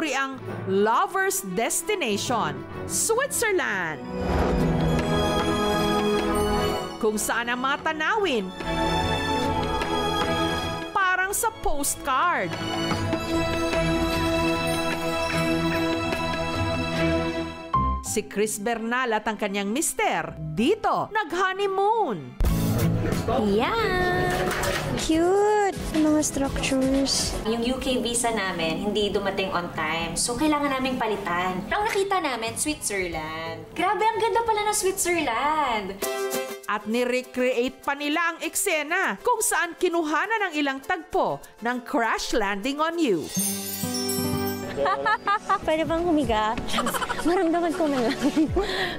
tinaguri ang lover's destination, Switzerland. Kung saan ang mga tanawin parang sa postcard. Si Chris Bernal at ang kanyang mister dito nag-honeymoon. Yeah! Cute! Yung mga structures. Yung UK visa namin, hindi dumating on time. So, kailangan naming palitan. Ang nakita namin, Switzerland. Grabe, ang ganda pala ng Switzerland! At ni-recreate pa nila ang eksena kung saan kinuhanan ng ilang tagpo ng Crash Landing on You. Pwede bang humiga? Maramdaman ko man lang.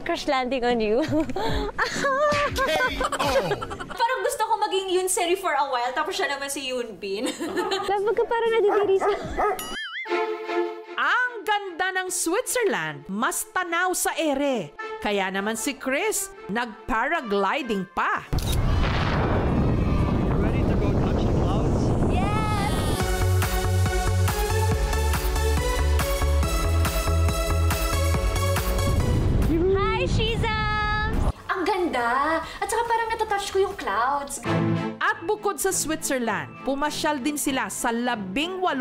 Crash landing on you. Parang gusto ko maging Yoon Seri for a while, tapos siya naman si Yoon Bin. Labag ka parang nadidiri sa... Ang ganda ng Switzerland, mas tanaw sa ere. Kaya naman si Chris, nag-paragliding pa. Ready to go touch the clouds? Hi, Shiza! Ang ganda! At saka parang natatouch ko yung clouds. At bukod sa Switzerland, pumasyal din sila sa 18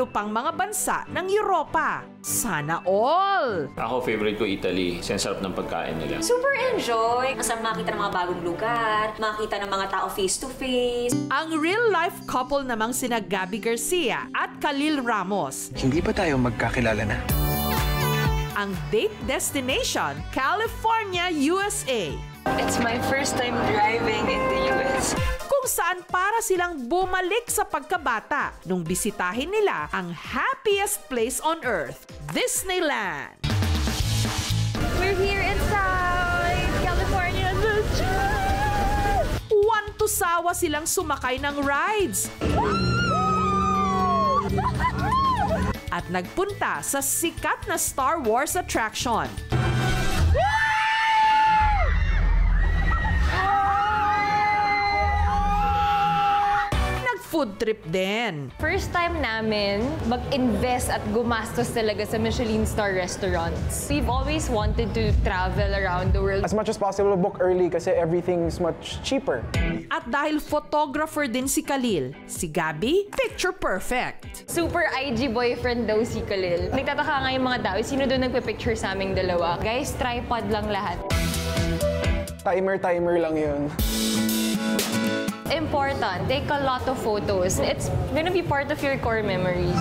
pang mga bansa ng Europa. Sana all! Ako, favorite ko Italy. Sarap ng pagkain nila. Super enjoy! Masarap makita ng mga bagong lugar, makita ng mga tao face-to-face. Ang real-life couple namang sina Gabby Garcia at Khalil Ramos. Hindi ba tayo magkakilala na? Ang date destination, California, USA. It's my first time driving in the US. Kung saan para silang bumalik sa pagkabata nung bisitahin nila ang happiest place on earth, Disneyland. We're here inside California Adventure! Tusawa silang sumakay ng rides. At nagpunta sa sikat na Star Wars attraction. Nag-food trip din. First time namin mag-invest at gumastos talaga sa Michelin star restaurants. We've always wanted to travel around the world. As much as possible, book early kasi everything's much cheaper. At dahil photographer din si Khalil, si Gabby, picture perfect. Super IG boyfriend daw si Khalil. Nagtataka nga yung mga tao, sino doon nagpe-picture sa aming dalawa? Guys, tripod lang lahat. Timer lang yun. Important, take a lot of photos. It's gonna be part of your core memories.